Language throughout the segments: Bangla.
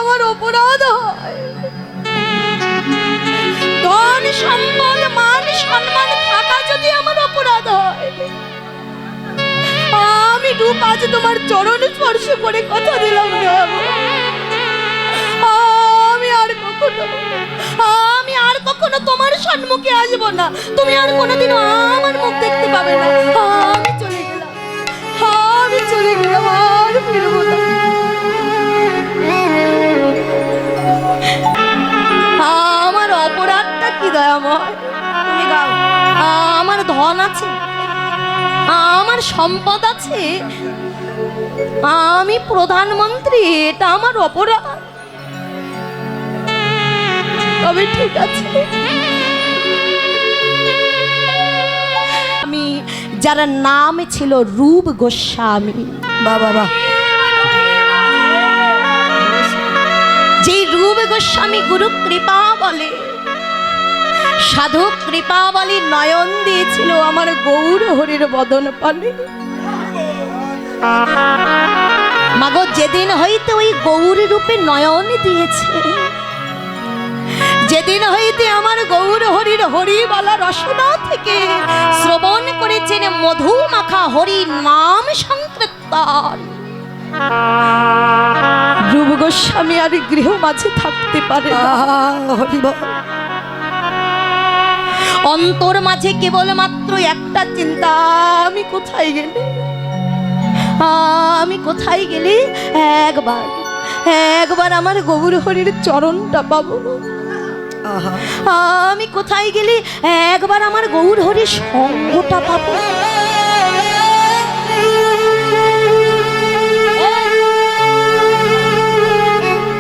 আমার অপরাধ হয়, ধন সম্পদ মান সম্মান থাকা যদি আমার অপরাধ হয়, আমি রূপ আজ তোমার চরণ স্পর্শ করে কথা দিলাম না, আমি আর কখনো তোমার সম্মুখে আসবো না, তুমি আর কোনোদিনও আমার মুখ দেখতে পাবে না। আমি চলে গেলাম, আমি চলে গেলাম, আর ফিরবো না। আমার অপরাধটা কি দয়াময়, তুমি গাও। আমার ধন আছে, আমার সম্পদ আছে, আমি প্রধানমন্ত্রী, এটা আমার অপরাধ? তবে ঠিক আছে, আমি যার নাম ছিল রূপ গোস্বামী, বাবা যে রূপ গোস্বামী গুরু কৃপা বলে, সাধু কৃপা বলে নয়ন দিয়েছিল আমার গৌর হরির বদন পানে। মাগো যেদিন হইতে ওই গৌর রূপে নয়ন দিয়েছে, যেদিন হইতে আমার গৌর হরির হরি বলা রসনা থেকে শ্রবণ করেছেন মধু মাখা হরি নাম সংকীর্তন, রূপ গোস্বামী আর গৃহ মাঝে থাকতে পারে না। অন্তর মাঝে কেবলমাত্র একটা চিন্তা, আমি কোথায় গেলে, আমি কোথায় গেলে একবার একবার আমার গৌর হরির চরণটা পাবো, আমি কোথায় গেলে একবার আমার গৌর হরির সঙ্গটা পাবো।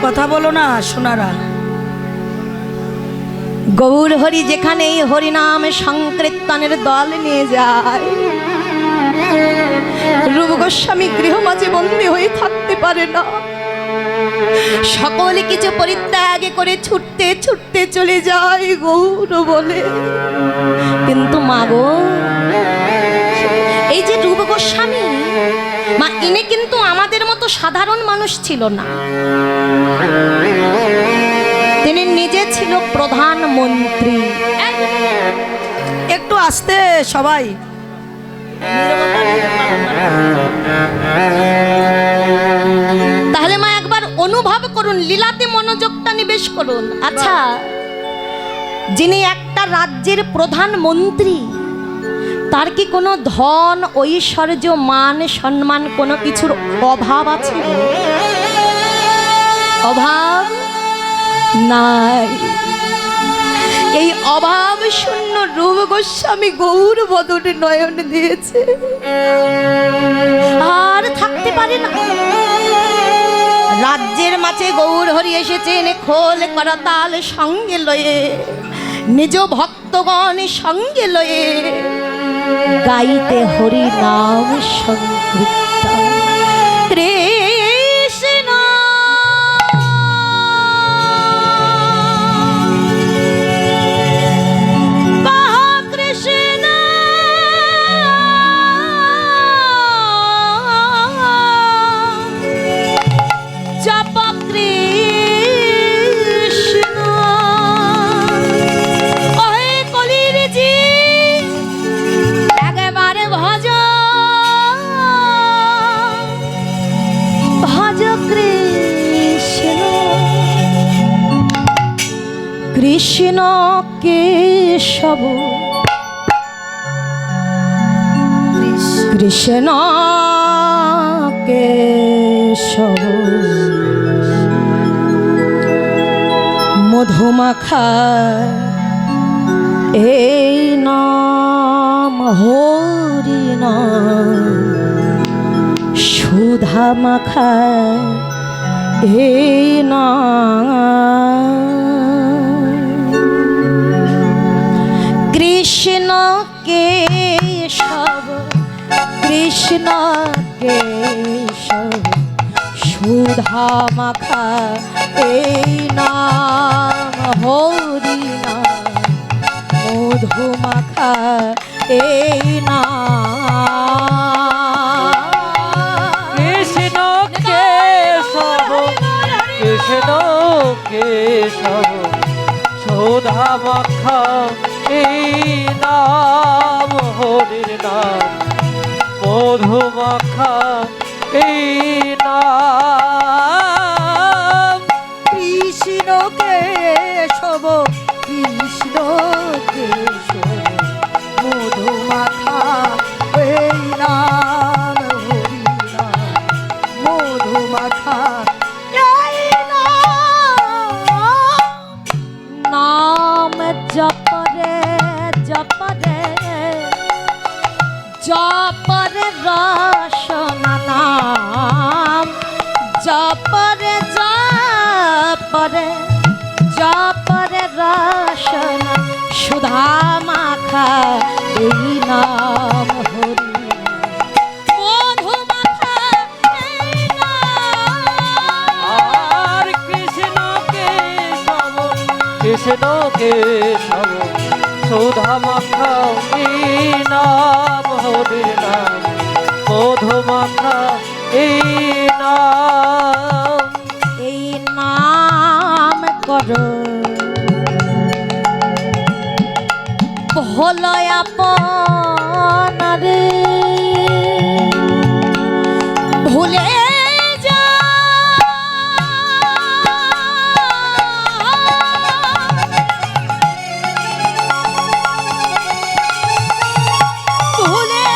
কথা বলো না সোনারা। গৌর হরি যেখানে হরিনাম সংকীর্তনের দল নিয়ে যায়, রূপ গোস্বামী গৃহ মাঝে বন্দী হয়ে থাকতে পারে না, সকলে কিছু পরিত্যাগ করে ছুটতে ছুটতে চলে যায় গৌর বলে। কিন্তু মাগো, এই যে রূপ গোস্বামী মা, ইনি কিন্তু আমাদের মতো সাধারণ মানুষ ছিল না, তিনি নিজে ছিল প্রধানমন্ত্রী। একটু আস্তে সবাই। তাহলে মা একবার অনুভব করুন, লীলাতে মনোযোগটা নিবেশ করুন। আচ্ছা, যিনি একটা রাজ্যের প্রধানমন্ত্রী, তার কি কোনো ধন ঐশ্বর্য মান সম্মান কোনো কিছুর অভাব আছে? অভাব নাই। এই অভাব শূন্য রূপ গোস্বামী গৌর বদনে নয়ন দিয়েছে, আর থাকতে পারে না। রাজ্যের মাঝে গৌর হরি এসেছেন খোল করতাল সঙ্গে লয়ে, নিজ ভক্তগণ সঙ্গে লয়ে, গাইতে হরি নাম সংকীর্তন। কৃষ্ণ কৃষ্ণ জপ কৃষ্ণ, ওহে কলির জি একেবারে ভজ ভজ কৃষ্ণ। কৃষ্ণ কেশব কৃষ্ণ কেশব, মধুমাখা এই নাম হরি নাম, সুধা মাখা এই নাম। কৃষ্ণ কেশব কৃষ্ণ কেশব, সুধা মাখা এই নাম হরি নাম, মধু মাখা এই নাম। কৃষ্ণ কেশব কৃষ্ণ কেশব সুধা মাখা এই নাম হরির নাম মধু মাখা এই নাম কৃষ্ণ কেশব কৃষ্ণ কেশব মধু মাখা এই নাম হরি নাম মধু মাখা এই নাম জপরে জপরে জপরে রসনা নাম জপরে জপরে জপরে রসনা সুধা মাখা এই নাম হরি মধু মাখা এই নাম আর কৃষ্ণ কেশব সুধা মাখা এই নাম হরির নাম মধু মাখা এই নাম এই নাম করো হলো আপনারে ভুলে যা ভুলে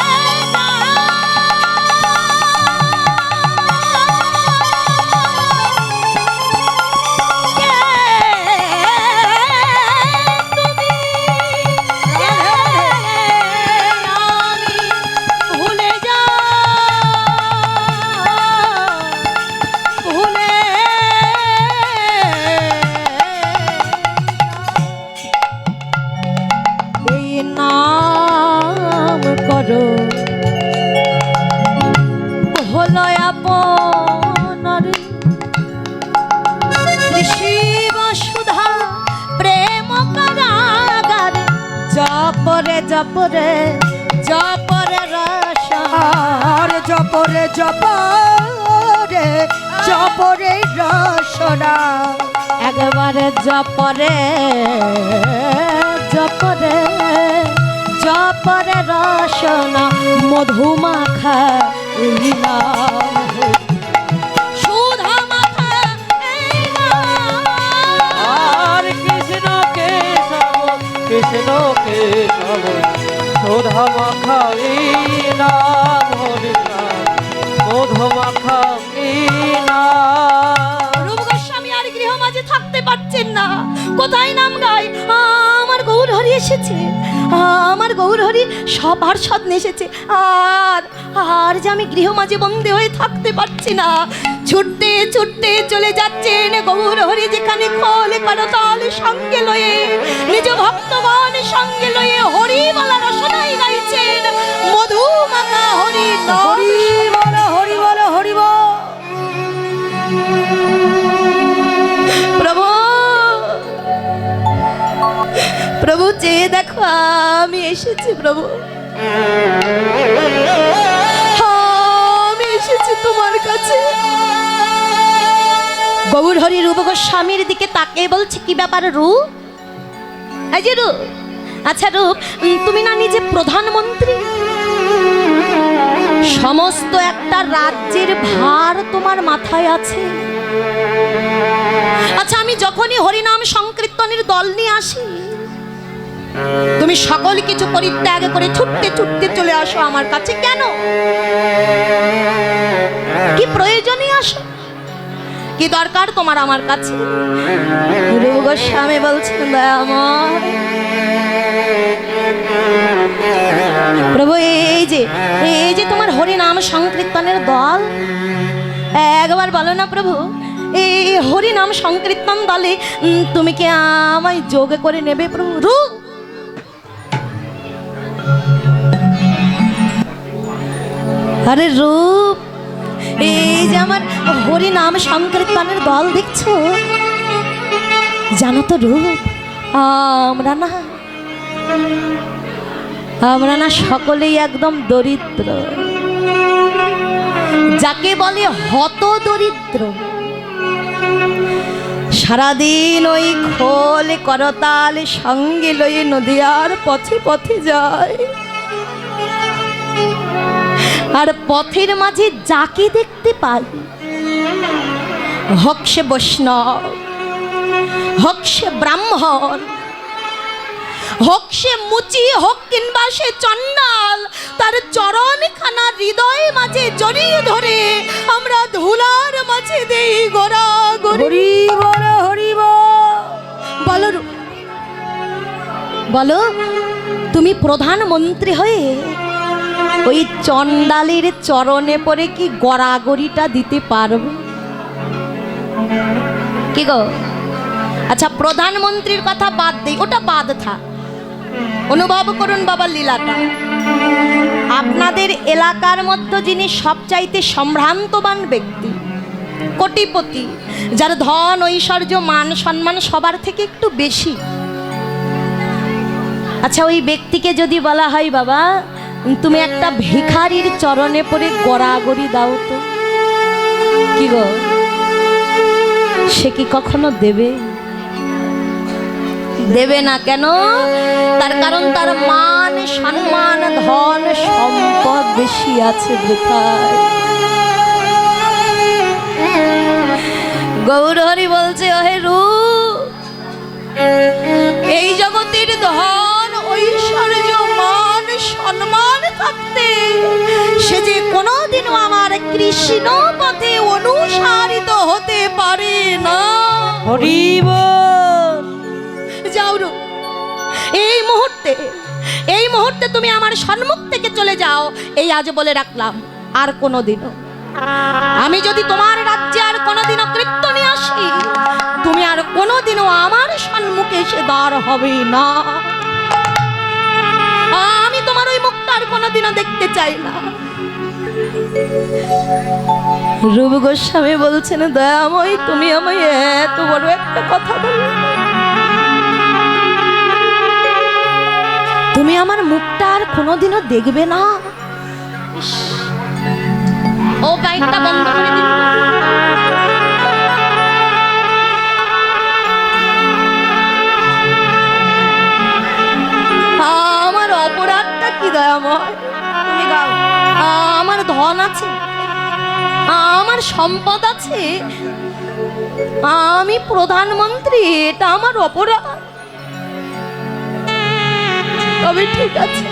যা ভুলে যা ভুলে এই নাম করো হলো আপনার শিব সুধা প্রেম কারাগার জপরে জপরে জপরে রস আর জপরে জপরে জপরে রসনা একবারে জপরে জপরে জপরে রসনা মধু মাখা এই নাম হরি। সুধা মাখা এই নাম আর কৃষ্ণ কেশব সুধা মাখা এই নাম হরির নাম মধু মাখা এই নাম রূপ গোস্বামী আর গৃহ মাঝে থাকতে পারছেন না, কোথায় নাম গায় আমার গৌর হরি এসেছে, আমার গৌর হরি সবার সাধনে এসেছে, আর আর যে আমি গৃহ মাঝে বন্দী হয়ে থাকতে পারছি না। ছুটতে ছুটতে চলে যাচ্ছেন গৌর হরি যেখানে খোলে করতাল সঙ্গে লয়ে নিজ ভক্তগণ সঙ্গে লয়ে হরি বলা রসনাই গাইছেন মধু মাখা হরি হরি বল হরি বল হরি বল। প্রভু প্রভু চেয়ে দেখো আমি এসেছি, প্রভু আমি এসেছি তোমার কাছে। গৌর হরি রূপ গোস্বামীর দিকে তাকে বলছে কি ব্যাপার রূপ? এই যে রূপ, আচ্ছা রূপ তুমি না নিজে প্রধানমন্ত্রী, সমস্ত একটা রাজ্যের ভার তোমার মাথায় আছে। আচ্ছা আমি যখনই হরিনাম সংকীর্তনের দল নিয়ে আসি তুমি সকল কিছু পরিত্যাগ করে ছুটতে ছুটতে চলে আসো আমার কাছে, কেন? কি প্রয়োজনই আসো? কি দরকার তোমার আমার কাছে? গুরু গোস্বামী বলছেন দয়াময় প্রভু এই যে তোমার হরিনাম সংকীর্তনের দল, একবার বলো না প্রভু এই হরিনাম সংকীর্তন দলে তুমি কি আমায় যোগ করে নেবে প্রভু? রূপ আরে রূপ এই যে আমার হরিনাম সংকীর্তনের দল দেখছো, জানো তো রূপ আমরা না সকলেই একদম দরিদ্র, যাকে বলে হত দরিদ্র। সারাদিন ওই খোল করতাল সঙ্গে লয়ে নদিয়ার পথে পথে যায়, আর পথের মাঝে যাকে দেখতে পাই, হোক সে বৈষ্ণব, হোক সে ব্রাহ্মণ, হোক সে মুচি, হোক কিংবা সে চণ্ডাল, তার চরণখানা হৃদয় মাঝে জড়িয়ে ধরে আমরা ধুলার মাঝে দেই গোরা গরি। হরি বল। বলো বলো, তুমি প্রধানমন্ত্রী হয়ে ওই চণ্ডালের চরণে পড়ে কি গড়াগড়িটা দিতে পারবে? কি গো? আচ্ছা, প্রধানমন্ত্রীর কথা বাদ দেই, ওটা বাদ থাক। অনুভব করুন বাবার লীলাটা। আপনাদের এলাকার মধ্যে যিনি সবচাইতে সম্ভ্রান্তবান ব্যক্তি, কোটিপতি, যার ধন ঐশ্বর্য মান সম্মান সবার থেকে একটু বেশি, আচ্ছা ওই ব্যক্তিকে যদি বলা হয় বাবা তুমি একটা ভিখারির চরণে পড়ে গড়াগড়ি দাও তো, কি গো, সে কি কখনো দেবে? দেবে না। কেন? তার কারণ তার মান সম্মান ধন সম্পদ বেশি আছে বৃথায়। গৌরহরি বলছে, ওহে রূপ, এই জগতের ধন ঐশ্বর্য মান সম্মান থাকতে সে যে কোনোদিনও আমার কৃষ্ণ পথে অনুসারিত হতে পারে না। হরি বল। যাও রূপ, এই মুহূর্তে তুমি আমার সম্মুখ থেকে চলে যাও। এই আজ বলে রাখলাম, আর কোনোদিনও আমি যদি তোমার রাজ্যে আর কোনোদিনও কৃত্য নিয়ে আসি, তুমি আর কোনোদিনও আমার সম্মুখে এসে দাঁড় হবে না। আমি তোমার ওই মুখটা আর কোনোদিনও দেখতে চাই না। রূপ গোস্বামী বলছেন, দয়াময় তুমি আমায় এত বড় একটা কথা বললে, তুমি আমার মুখটা আর কোনোদিনও দেখবে না। ও বাইকটা বন্ধ করে দিন। আমার অপরাধটা কি দয়াময়? তুমি গাও। আমার ধন আছে, আমার সম্পদ আছে, আমি প্রধানমন্ত্রী, এটা আমার অপরাধ। তবে ঠিক আছে,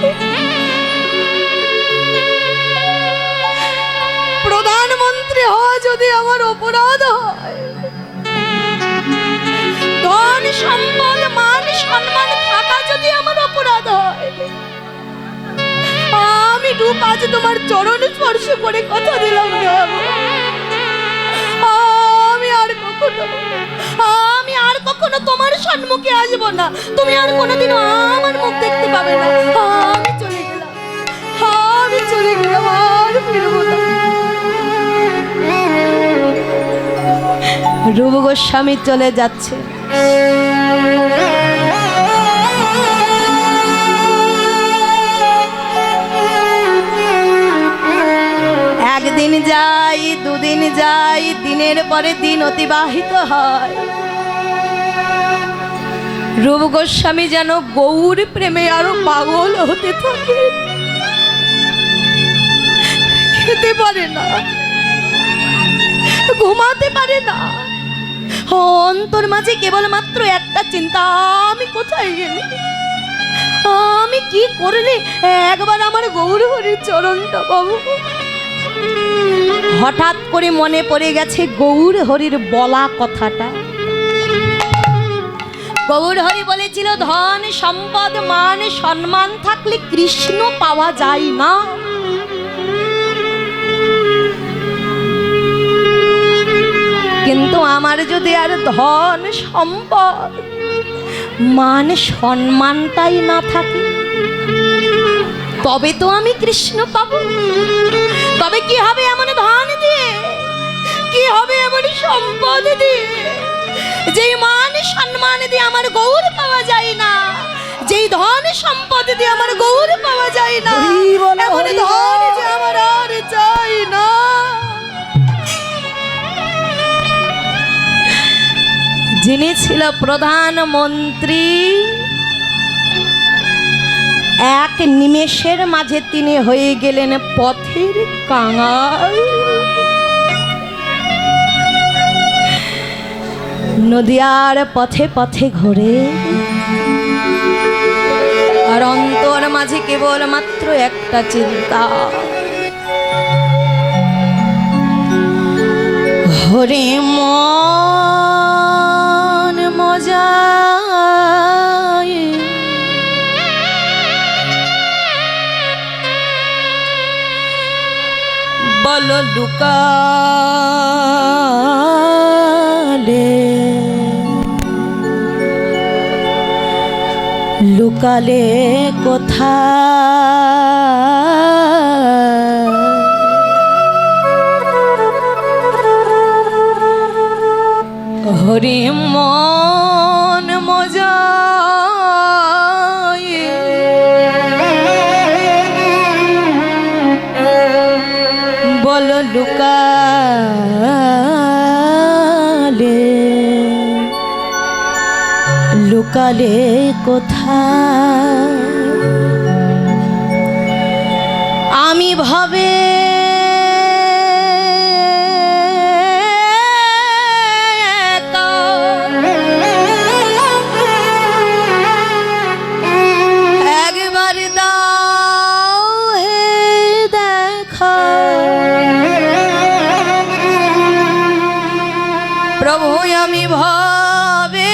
প্রধানমন্ত্রী হওয়া যদি আমার অপরাধ হয়, ধন সম্পদ মান সম্মান থাকা যদি আমার অপরাধ হয়, আমি রূপ আজ তোমার চরণ স্পর্শ করে কথা দিলাম, আমি আর কখনো তোমার সম্মুখে আসবো না। তুমি আর কোনোদিনও আমার মুখ দেখতে পাবে না। আমি চলে গেলাম, আমি চলে গেলাম, আর ফিরবো না। রূপ গোস্বামী চলে যাচ্ছে। একদিন যাই, দুদিন যাই, দিনের পরে দিন অতিবাহিত হয়। রূপ গোস্বামী যেন গৌর প্রেমে আরো পাগল হতে থাকে। খেতে পারে না, ঘুমাতে পারে না, অন্তর মাঝে কেবলমাত্র একটা চিন্তা, আমি কোথায় গেলি, আমি কি করলে একবার আমার গৌর হরির চরণটা পাবো। হঠাৎ করে মনে পড়ে গেছে গৌর হরির বলা কথাটা। গৌর হরি বলেছিল, ধন সম্পদ মান সম্মান থাকলে কৃষ্ণ পাওয়া যায় না। কিন্তু আমার যদি আর ধন সম্পদ মান সম্মানটাই না থাকে, তবে তো আমি কৃষ্ণ পাবো। তবে কি হবে এমন ধন দিয়ে, কি হবে এমন সম্পদ দিয়ে, যেই মান সম্মান দিয়ে আমার গৌর পাওয়া যায় না, যেই ধন সম্পদ দিয়ে আমার গৌর পাওয়া যায় না, এমন ধন যে আমার আর চাই না। যিনি ছিল প্রধানমন্ত্রী, এক নিমেষের মাঝে তিনি হয়ে গেলেন পথের কাঙাল। নদিয়ার পথে পথে ঘোরে, আর অন্তর মাঝে কেবল মাত্র একটা চিন্তা, হরে মন মজায় বল লুকালে, লুকালে কোথায়, হরি মন মজায় বল লুকালে, লুকালে কোথায়, আমি ভাবে একবার দাও হে দেখা, প্রভু আমি ভাবে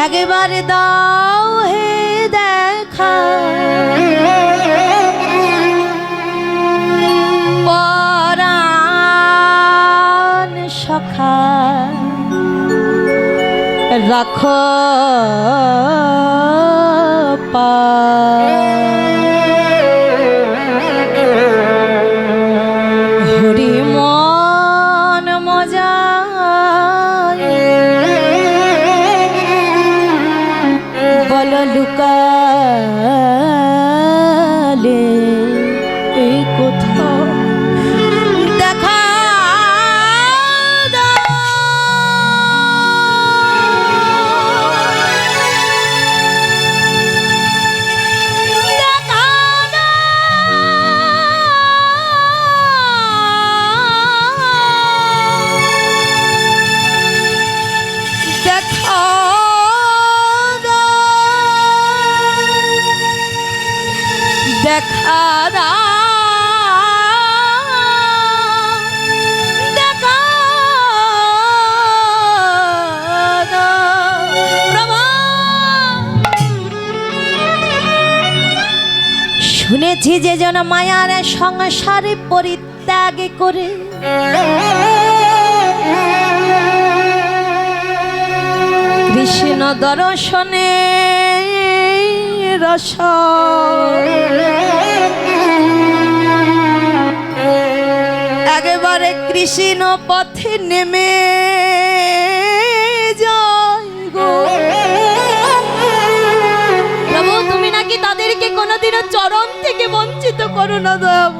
একবার দাও হে দেখা, পরাণ সখা রাখো হরি মন মজায় বল লুকালে এই কোথাও দেখা দাও, দেখা দেখা দেখা শুনেছি যে জন মায়ার সংসারে পরিত্যাগ করে কৃষ্ণ দর্শনে রস একেবারে কৃষ্ণ পথে নেমে যায় গো। প্রভু তুমি নাকি তাদেরকে কোনোদিনও চরণ থেকে বঞ্চিত করো না দেব,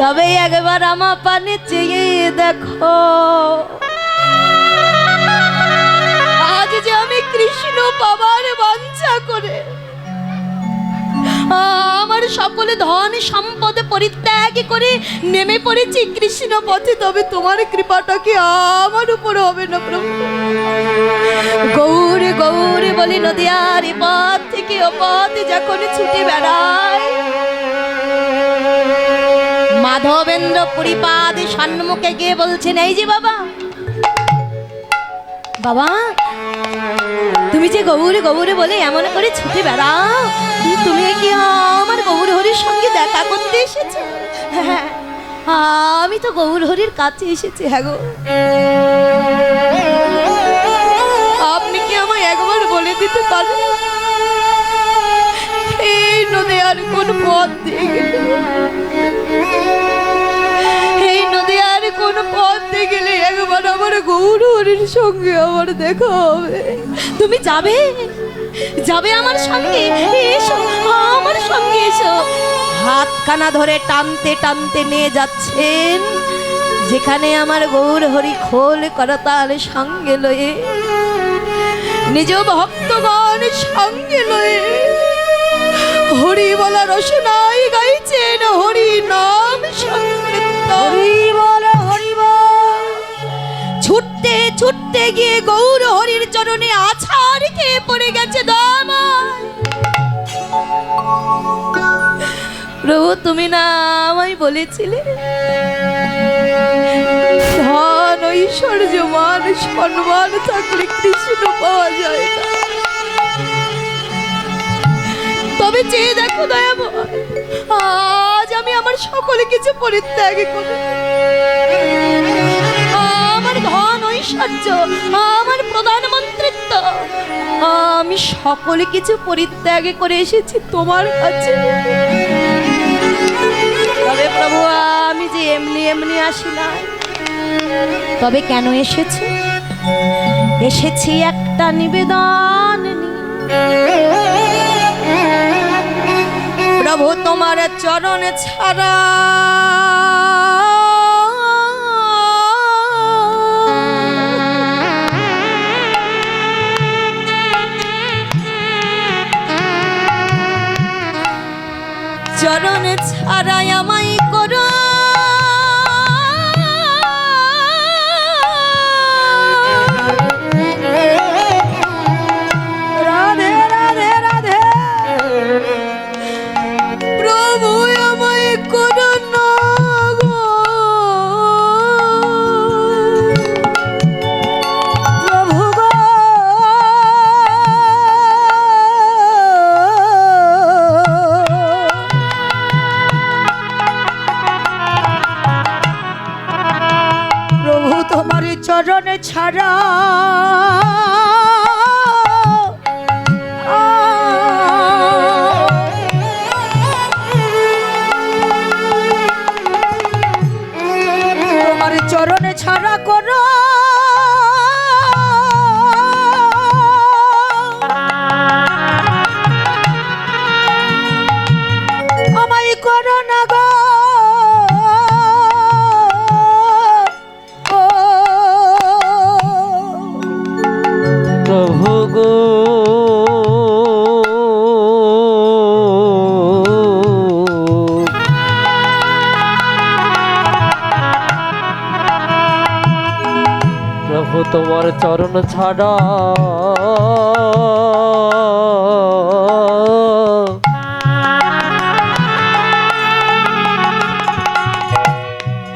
তবে একবার আমার পানে চেয়ে দেখো, আজ যে আমি কৃষ্ণ পাবার বাঞ্ছা করে আমার সকল ধন সম্পদ পরিত্যাগ করে নেমে পড়েছি কৃষ্ণ পথে, তবে তোমার কৃপাটা কি আমার উপর হবে না প্রভু? গৌরে গৌরে বলি নদিয়ার এ পথ থেকে ও পথে যখন ছুটে বেড়ায়, মাধবেন্দ্র পরিপাদ সম্মুখে গিয়ে বলছেন, এই যে বাবা, বাবা তুমি যে গৌরে গৌরে বলে এমন করে ছুটে বেড়াও, তুমি কি আমার গৌর হরির সঙ্গে দেখা করতে এসেছো? হ্যাঁ, আমি তো গৌর হরির কাছে এসেছি। হ্যাঁ গো, আপনি কি আমায় একবার বলে দিতে পারেন এই নদী আর কোন পথ দিয়ে গেলে, এই নদী আর কোন পথ দিয়ে গেলে একবার আমার গৌর হরির সঙ্গে আমার দেখা হবে? তুমি যাবে, যাবে আমার সঙ্গে, এসো আমার সঙ্গে সঙ্গে এসো। হাতখানা ধরে টানতে টানতে নিয়ে যাচ্ছেন যেখানে আমার গৌর হরি খোল করতাল সঙ্গে লয়ে, নিজ ভক্তগণ সঙ্গে লয়ে হরি বলা রসনাই গাইছেন হরি নাম সংকীর্তন। হরি বল হরি বল। ছুটতে ছুটতে গিয়ে গৌর হরির চরণে আছাড় খেয়ে পড়ে গেছে দয়াময়। প্রভু তুমি না আমায় বলেছিলে ধন ঐশ্বর্য মান সম্মান থাকলে কৃষ্ণ পাওয়া যায় না, তবে চেয়ে দেখো দয়াময়, আজ আমি আমার সকল কিছু পরিত্যাগ করে, আমার ধন ঐশ্বর্য, আমার প্রধানমন্ত্রিত্ব, আমি সকল কিছু পরিত্যাগ করে এসেছি তোমার কাছে। তবে প্রভু আমি যে এমনি এমনি আসি না, তবে কেন এসেছি? এসেছি একটা নিবেদন নিয়ে। প্রভু তোমার চরণ ছাড়া চরণ ছাড়াই আমায় করো রাধে রাধে রাধে। প্রভু আমায় করো না গো, প্রভু গো প্রভু তোমার চরণে ছাড়া তোমার চরণে ছাড়া করো আমায় করো না গো ও প্রভু গো প্রভু তোমার চরণ ছাড়া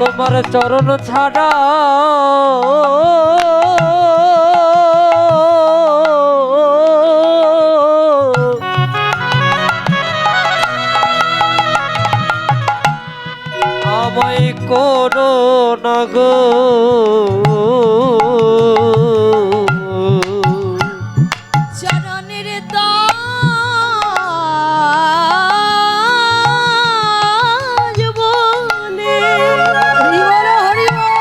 তোমার চরণ ছাড়া আমায় করো না গো, চরণের দাজ বলে। হরি বল হরি বল।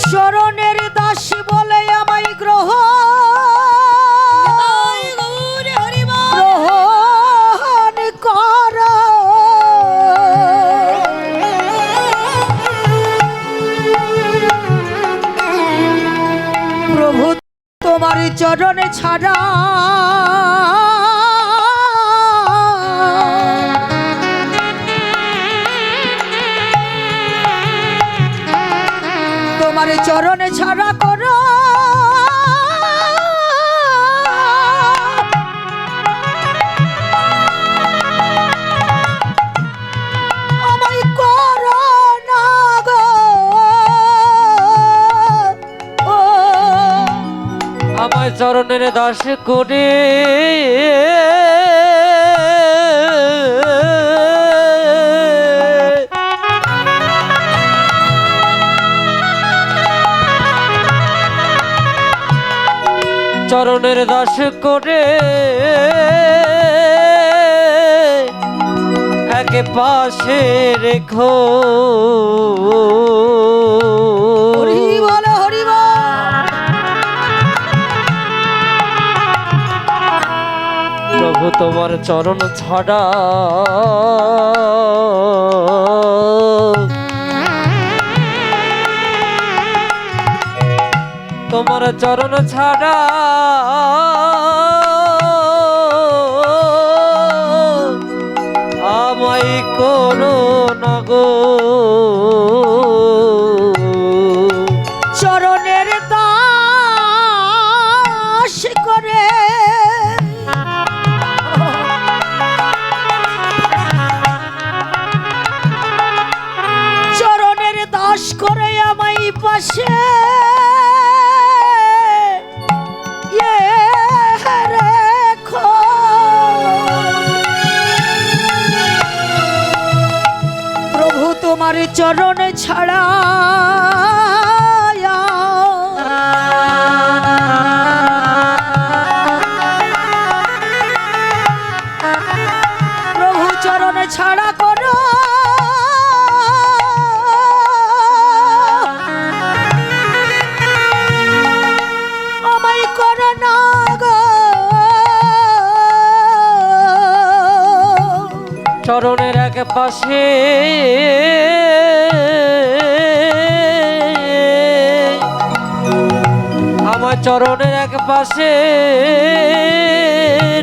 শরণের দাস বলে আমায় তাই গৌরে হরি বল। গ্রহণ কর প্রভু তোমার চরণে ছাড়া তোমার চরণে ছাড়া করো আমায় করো না গো ও আমায় চরণের দাস করে চরণের দাস করে একে পাশে রেখো হরি বল হরি বল। চরণ ছাড়া তোমার চরণ ছাড়া আমায় করো না গো চরণের দাস করে চরণের দাস করে আমায় পাশে রেখো প্রভু তোমার চরণে ছাড়া প্রভু চরণে ছাড়া করো আমায় করো না গো চরণের এক পাশে আমার চরণের এক পাশে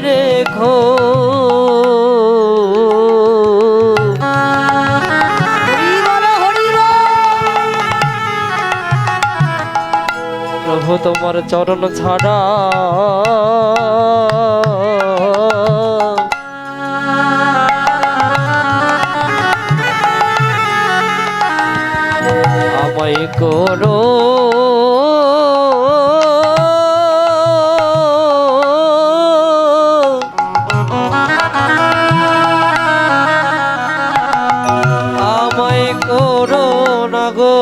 রেখো প্রভু তোমার চরণ ছাড়া আমায় করো আমায় করো না গো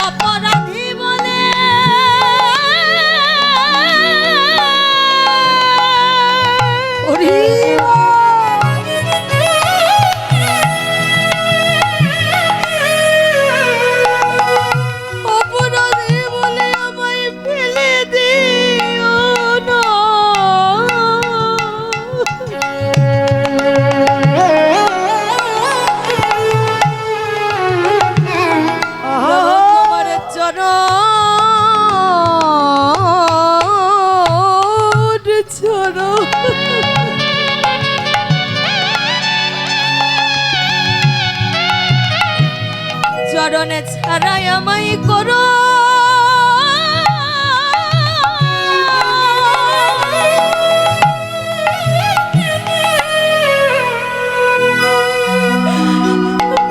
অপরাধী বলে অপরাধী বলে আমায় ফেলে দিও না তোমার চরণ ছাড়া চরণে ছাড়াই আমায় করো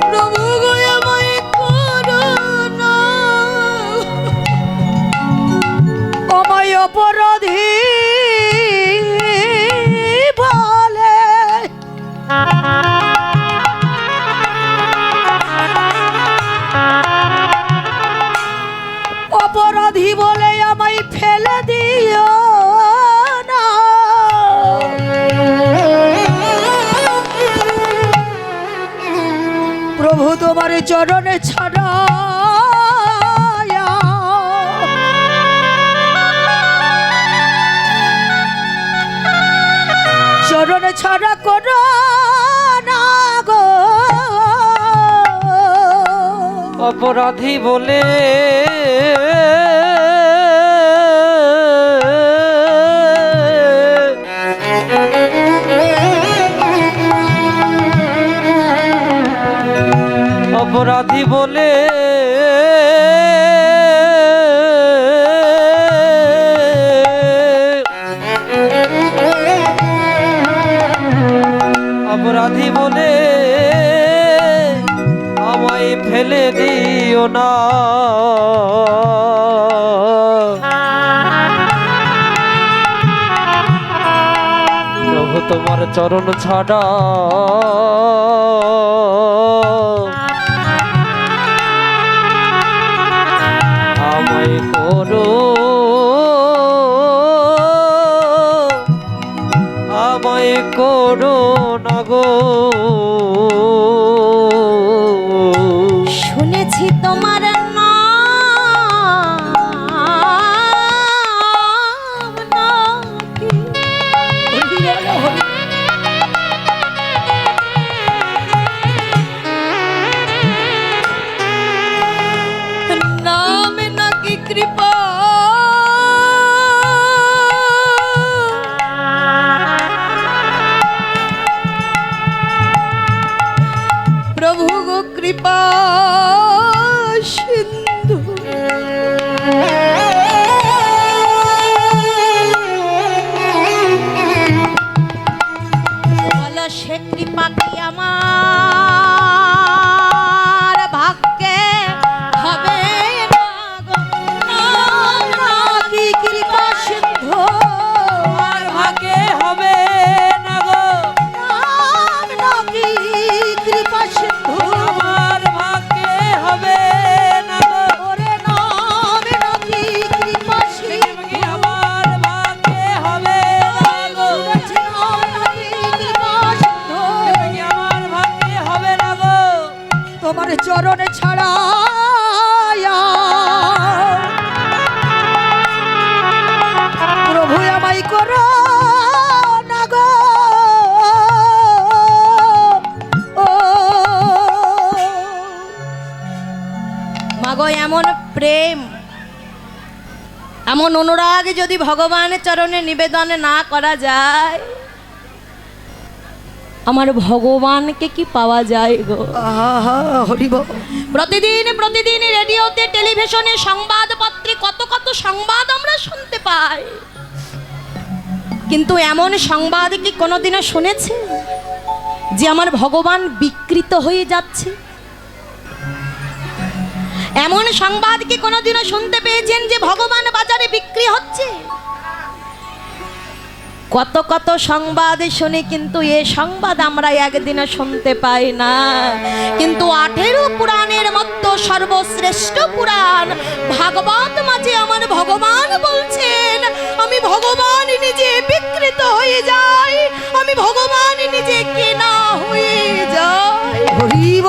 প্রভু গো আমায় করো না আমায় অপরাধী বলে অপরাধী বলে আমায় ফেলে দিও না প্রভু তোমার চরণে ছাড়া চরণে ছাড়া করো না গো অপরাধী বলে অপরাধী বলে অপরাধী বলে আমায় ফেলে দিও না প্রভু তোমার চরণ ছাড়া আমায় করো আমায় করো না গো শুনেছি তোমার নাম প্রভু গো কৃপা সিন্ধু বলো সে কৃপা কি আমার ভাগ্যে হবে না গো? নাকি কৃপা সিন্ধু আমার ভাগ্যে হবে না গো, নাম নাকি কৃপা সিন্ধু আমার ভাগ্যে হবে না গো, ওরে নাম নাকি কৃপা সিন্ধু আমার ভাগ্যে হবে না গো, নাম নাকি কৃপা সিন্ধু আমার ভাগ্যে হবে না গো। তোমার চরণে ছাড়া প্রভু আমায় করো না গো ও মাগো এমন প্রেম এমন অনুরাগ যদি ভগবানের চরণে নিবেদন না করা যায়, আমার ভগবানকে কি পাওয়া যায় গো? আহা হরিব প্রতিদিন প্রতিদিন রেডিওতে টেলিভিশনে সংবাদপত্রে কত কত সংবাদ আমরা শুনতে পাই, কিন্তু এমন সংবাদ কি কোনোদিনও শুনেছে যে আমার ভগবান বিকৃত হয়ে যাচ্ছে? এমন সংবাদ কি কোনোদিনও শুনতে পেয়েছেন যে ভগবান বাজারে বিক্রি হচ্ছে? কত কত সংবাদ শুনি, কিন্তু এ সংবাদ আমরা একদিনও শুনতে পাই না। কিন্তু 18 পুরাণের মধ্যে সর্বশ্রেষ্ঠ পুরাণ ভাগবত মাঝে আমার ভগবান বলছেন, আমি ভগবান নিজে বিকৃত হয়ে যাই, আমি ভগবান নিজে কেনা হয়ে যাই। হরিব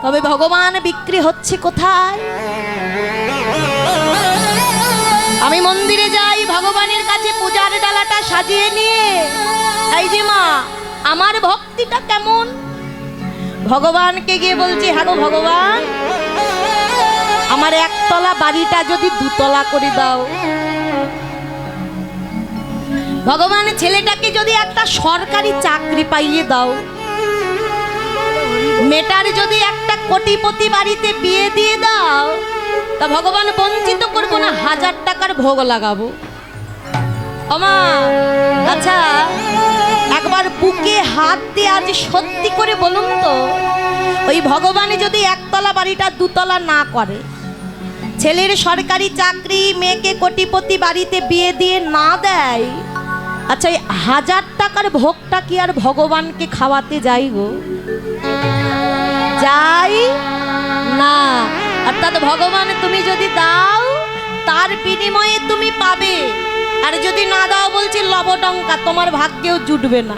তবে ভগবান বিক্রি হচ্ছে কোথায়? আমি মন্দিরে যাই, ভগবানের কাছে পূজার ডালাটা সাজিয়ে নিয়ে, এই যে মা আমার ভক্তিটা কেমন? ভগবানকে গিয়ে বলছি, হ্যাঁ গো ভগবান, আমার একতলা বাড়িটা যদি দুতলা করে দাও। ভগবান ছেলেটাকে যদি একটা সরকারি চাকরি পাইয়ে দাও। মেটার যদি একটা কোটিপতি বাড়িতে বিয়ে দিয়ে দাও, তা ভগবান বঞ্চিত করবো না, 1000 টাকার ভোগ লাগাবো। ওমা আচ্ছা, একবার বুকে হাত দিয়ে আজ সত্যি করে বলুন তো, ওই ভগবান যদি একতলা বাড়িটা দুতলা না করে, ছেলের সরকারি চাকরি, মেয়েকে কোটিপতি বাড়িতে বিয়ে দিয়ে না দেয়, আচ্ছা এই 1000 টাকার ভোগটা কি আর ভগবানকে খাওয়াতে যাই গো? যাই না। অর্থাৎ ভগবান তুমি যদি দাও তার বিনিময়ে তুমি পাবে, আর যদি না দাও বলছি লবডঙ্কা, তোমার ভাগ্যেও জুটবে না।